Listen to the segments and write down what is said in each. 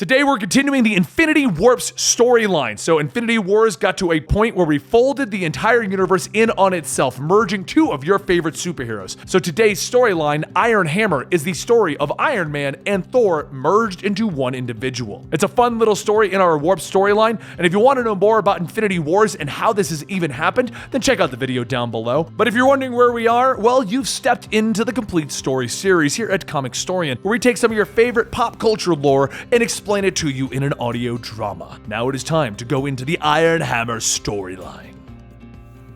Today we're continuing the Infinity Warps storyline. So Infinity Wars got to a point where we folded the entire universe in on itself, merging two of your favorite superheroes. So today's storyline, Iron Hammer, is the story of Iron Man and Thor merged into one individual. It's a fun little story in our Warp storyline, and if you want to know more about Infinity Wars and how this has even happened, then check out the video down below. But if you're wondering where we are, well, you've stepped into the complete story series here at Comicstorian, where we take some of your favorite pop culture lore and explain it to you in an audio drama. Now it is time to go into the Iron Hammer storyline.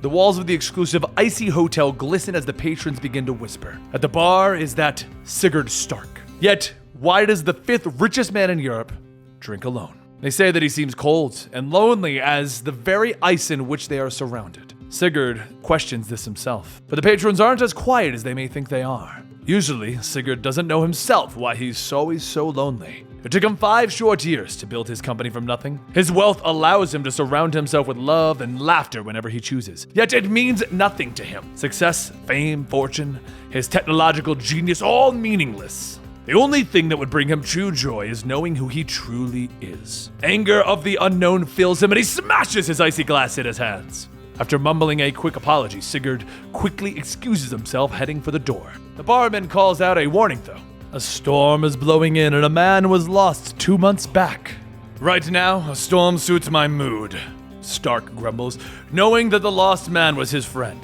The walls of the exclusive icy hotel glisten as the patrons begin to whisper. At the bar is that Sigurd Stark. Yet, why does the fifth richest man in Europe drink alone? They say that he seems cold and lonely as the very ice in which they are surrounded. Sigurd questions this himself, but the patrons aren't as quiet as they may think they are. Usually, Sigurd doesn't know himself why he's always so lonely. It took him 5 short years to build his company from nothing. His wealth allows him to surround himself with love and laughter whenever he chooses. Yet it means nothing to him. Success, fame, fortune, his technological genius, all meaningless. The only thing that would bring him true joy is knowing who he truly is. Anger of the unknown fills him and he smashes his icy glass in his hands. After mumbling a quick apology, Sigurd quickly excuses himself, heading for the door. The barman calls out a warning though. A storm is blowing in and a man was lost 2 months back. Right now, a storm suits my mood, Stark grumbles, knowing that the lost man was his friend,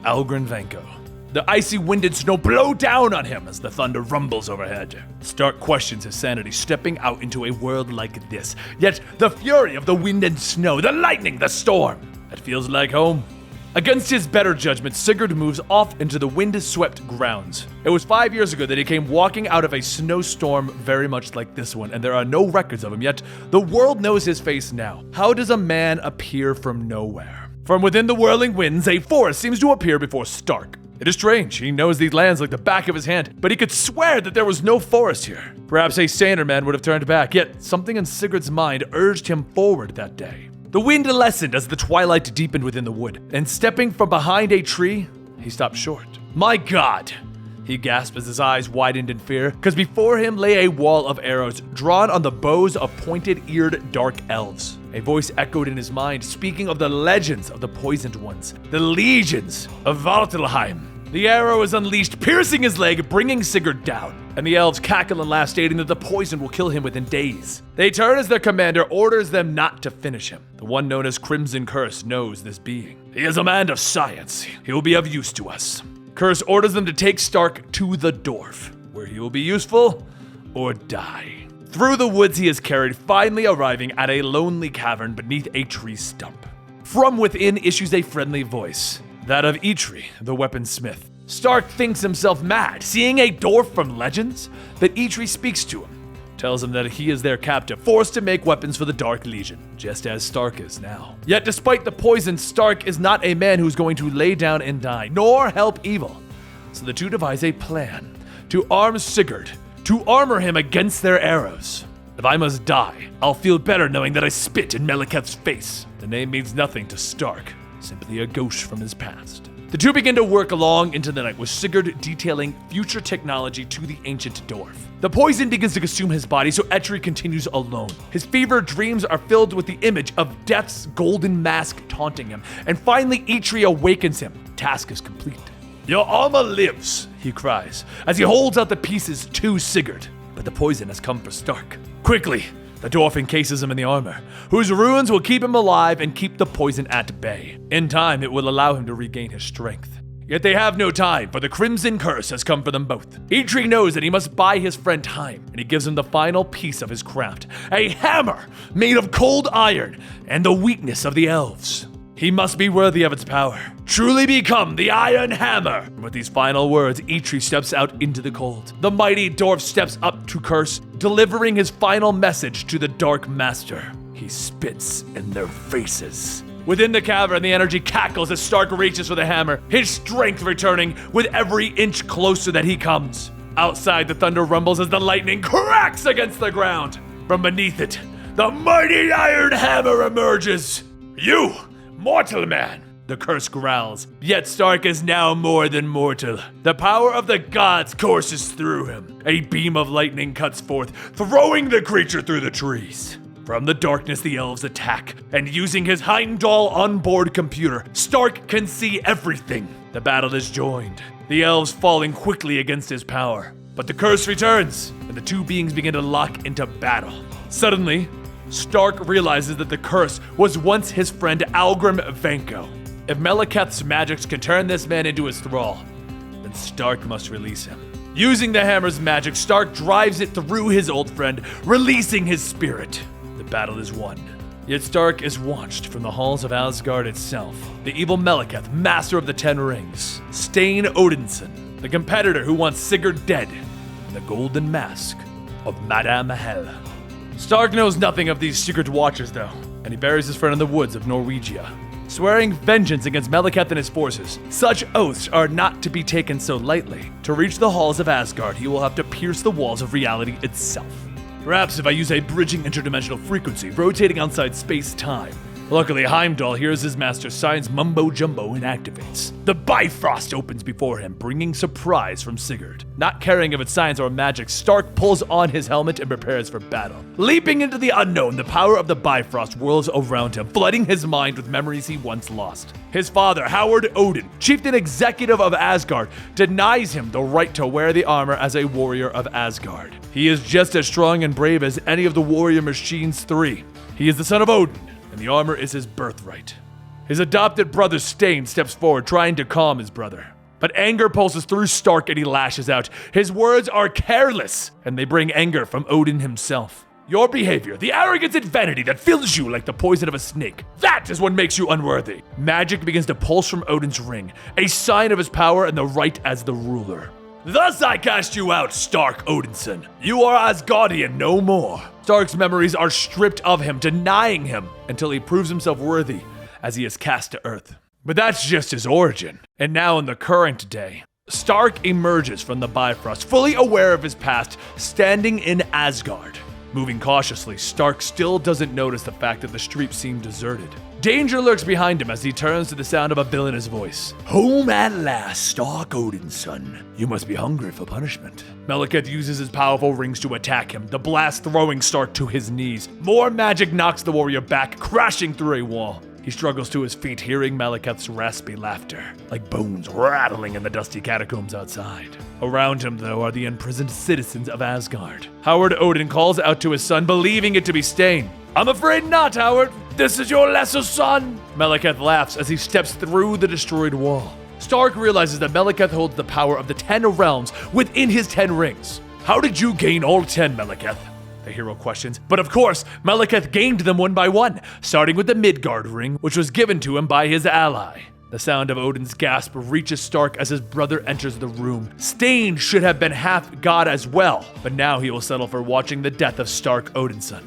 Algren Vanko. The icy wind and snow blow down on him as the thunder rumbles overhead. Stark questions his sanity, stepping out into a world like this. Yet the fury of the wind and snow, the lightning, the storm, it feels like home. Against his better judgment, Sigurd moves off into the wind-swept grounds. It was 5 years ago that he came walking out of a snowstorm very much like this one, and there are no records of him yet. The world knows his face now. How does a man appear from nowhere? From within the whirling winds, a forest seems to appear before Stark. It is strange, he knows these lands like the back of his hand, but he could swear that there was no forest here. Perhaps a saner man would have turned back, yet something in Sigurd's mind urged him forward that day. The wind lessened as the twilight deepened within the wood, and stepping from behind a tree, he stopped short. My God! He gasped as his eyes widened in fear, because before him lay a wall of arrows drawn on the bows of pointed-eared dark elves. A voice echoed in his mind, speaking of the legends of the poisoned ones, the legions of Valtilheim. The arrow is unleashed, piercing his leg, bringing Sigurd down, and the elves cackle and laugh, stating that the poison will kill him within days. They turn as their commander orders them not to finish him. The one known as Crimson Curse knows this being. He is a man of science. He will be of use to us. Curse orders them to take Stark to the Dwarf, where he will be useful or die. Through the woods he is carried, finally arriving at a lonely cavern beneath a tree stump. From within issues a friendly voice. That of Eitri, the weaponsmith. Stark thinks himself mad, seeing a dwarf from Legends, but Eitri speaks to him, tells him that he is their captive, forced to make weapons for the Dark Legion, just as Stark is now. Yet despite the poison, Stark is not a man who's going to lay down and die, nor help evil. So the two devise a plan to arm Sigurd, to armor him against their arrows. If I must die, I'll feel better knowing that I spit in Malekith's face. The name means nothing to Stark. Simply a ghost from his past. The two begin to work along into the night, with Sigurd detailing future technology to the ancient dwarf. The poison begins to consume his body, so Eitri continues alone. His fevered dreams are filled with the image of Death's golden mask taunting him, and finally Eitri awakens him. Task is complete. Your armor lives, he cries, as he holds out the pieces to Sigurd. But the poison has come for Stark. Quickly, the dwarf encases him in the armor, whose runes will keep him alive and keep the poison at bay. In time, it will allow him to regain his strength. Yet they have no time, for the Crimson Curse has come for them both. Eitri knows that he must buy his friend time, and he gives him the final piece of his craft, a hammer made of cold iron and the weakness of the elves. He must be worthy of its power. Truly become the Iron Hammer. With these final words, Eitri steps out into the cold. The mighty dwarf steps up to Curse, delivering his final message to the Dark Master. He spits in their faces. Within the cavern, the energy cackles as Stark reaches for the hammer, his strength returning with every inch closer that he comes. Outside, the thunder rumbles as the lightning cracks against the ground. From beneath it, the mighty Iron Hammer emerges. You, mortal man, The curse growls. Yet Stark is now more than mortal. The power of the gods courses through him. A beam of lightning cuts forth, throwing the creature through the trees. From the darkness, the elves attack, and using his Heimdall onboard computer, Stark can see everything. The battle is joined, the elves falling quickly against his power. But the curse returns, and the two beings begin to lock into battle. Suddenly, Stark realizes that the curse was once his friend Amalgam Vanko. If Malekith's magics can turn this man into his thrall, then Stark must release him. Using the hammer's magic, Stark drives it through his old friend, releasing his spirit. The battle is won. Yet Stark is watched from the halls of Asgard itself. The evil Malekith, master of the Ten Rings, Stein Odinson, the competitor who wants Sigurd dead, and the golden mask of Madame Hel. Stark knows nothing of these secret watchers though, and he buries his friend in the woods of Norwegia, swearing vengeance against Malekith and his forces. Such oaths are not to be taken so lightly. To reach the halls of Asgard, he will have to pierce the walls of reality itself. Perhaps if I use a bridging interdimensional frequency, rotating outside space-time. Luckily, Heimdall hears his master's science mumbo-jumbo and activates. The Bifrost opens before him, bringing surprise from Sigurd. Not caring if it's science or magic, Stark pulls on his helmet and prepares for battle. Leaping into the unknown, the power of the Bifrost whirls around him, flooding his mind with memories he once lost. His father, Howard Odin, chieftain executive of Asgard, denies him the right to wear the armor as a warrior of Asgard. He is just as strong and brave as any of the warrior machines 3. He is the son of Odin, and the armor is his birthright. His adopted brother Stein steps forward, trying to calm his brother. But anger pulses through Stark and he lashes out. His words are careless, and they bring anger from Odin himself. Your behavior, the arrogance and vanity that fills you like the poison of a snake, that is what makes you unworthy. Magic begins to pulse from Odin's ring, a sign of his power and the right as the ruler. Thus I cast you out, Stark Odinson. You are Asgardian no more. Stark's memories are stripped of him, denying him until he proves himself worthy as he is cast to earth. But that's just his origin. And now in the current day, Stark emerges from the Bifrost, fully aware of his past, standing in Asgard. Moving cautiously, Stark still doesn't notice the fact that the streets seem deserted. Danger lurks behind him as he turns to the sound of a villainous voice. Home at last, Stark Odin's son. You must be hungry for punishment. Malekith uses his powerful rings to attack him, the blast throwing Stark to his knees. More magic knocks the warrior back, crashing through a wall. He struggles to his feet, hearing Malekith's raspy laughter, like bones rattling in the dusty catacombs outside. Around him, though, are the imprisoned citizens of Asgard. Howard Odin calls out to his son, believing it to be Stein. I'm afraid not, Howard. This is your lesser son. Malekith laughs as he steps through the destroyed wall. Stark realizes that Malekith holds the power of the 10 realms within his 10 rings. How did you gain all 10, Malekith? The hero questions. But of course, Malekith gained them one by one, starting with the Midgard ring, which was given to him by his ally. The sound of Odin's gasp reaches Stark as his brother enters the room. Stein should have been half god as well, but now he will settle for watching the death of Stark Odinson.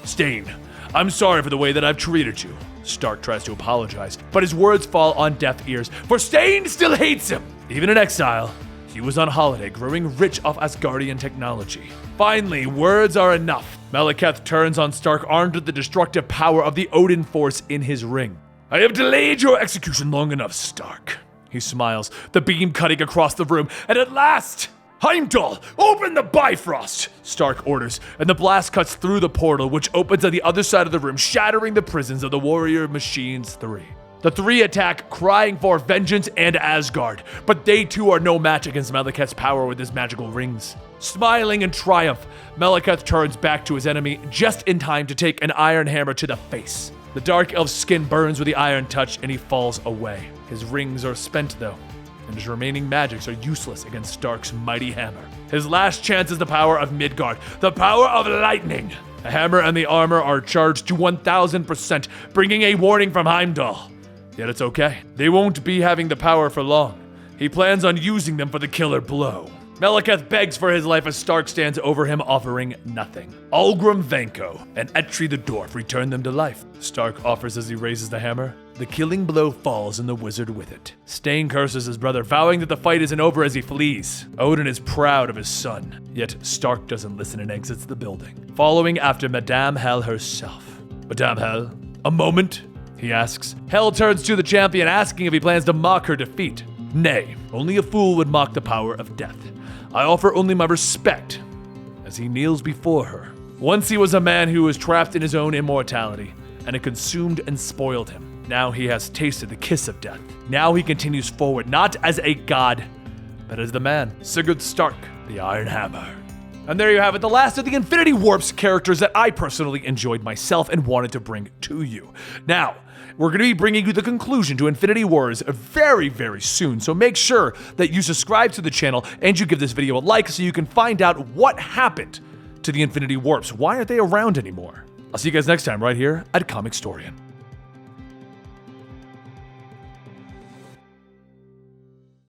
Stein, I'm sorry for the way that I've treated you. Stark tries to apologize, but his words fall on deaf ears, for Stein still hates him. Even in exile, he was on holiday, growing rich off Asgardian technology. Finally, words are enough. Malekith turns on Stark, armed with the destructive power of the Odin force in his ring. I have delayed your execution long enough, Stark. He smiles, the beam cutting across the room, and at last, Heimdall, open the Bifrost! Stark orders, and the blast cuts through the portal, which opens on the other side of the room, shattering the prisons of the Warrior Machines 3. The 3 attack, crying for vengeance and Asgard, but they too are no match against Malekith's power with his magical rings. Smiling in triumph, Malekith turns back to his enemy just in time to take an iron hammer to the face. The Dark Elf's skin burns with the iron touch and he falls away. His rings are spent though, and his remaining magics are useless against Stark's mighty hammer. His last chance is the power of Midgard, the power of lightning. The hammer and the armor are charged to 1000%, bringing a warning from Heimdall. Yet it's okay. They won't be having the power for long. He plans on using them for the killer blow. Malekith begs for his life as Stark stands over him, offering nothing. Amalgam Vanko and Etri the Dwarf return them to life. Stark offers as he raises the hammer. The killing blow falls and the wizard with it. Stein curses his brother, vowing that the fight isn't over as he flees. Odin is proud of his son, yet Stark doesn't listen and exits the building, following after Madame Hel herself. Madame Hel, a moment? he asks. Hel turns to the champion, asking if he plans to mock her defeat. Nay, only a fool would mock the power of death. I offer only my respect, as he kneels before her. Once he was a man who was trapped in his own immortality, and it consumed and spoiled him. Now he has tasted the kiss of death. Now he continues forward, not as a god, but as the man, Sigurd Stark, the Iron Hammer. And there you have it, the last of the Infinity Warps characters that I personally enjoyed myself and wanted to bring to you. Now, we're going to be bringing you the conclusion to Infinity Wars very, very soon, so make sure that you subscribe to the channel and you give this video a like so you can find out what happened to the Infinity Warps. Why aren't they around anymore? I'll see you guys next time right here at Comicstorian.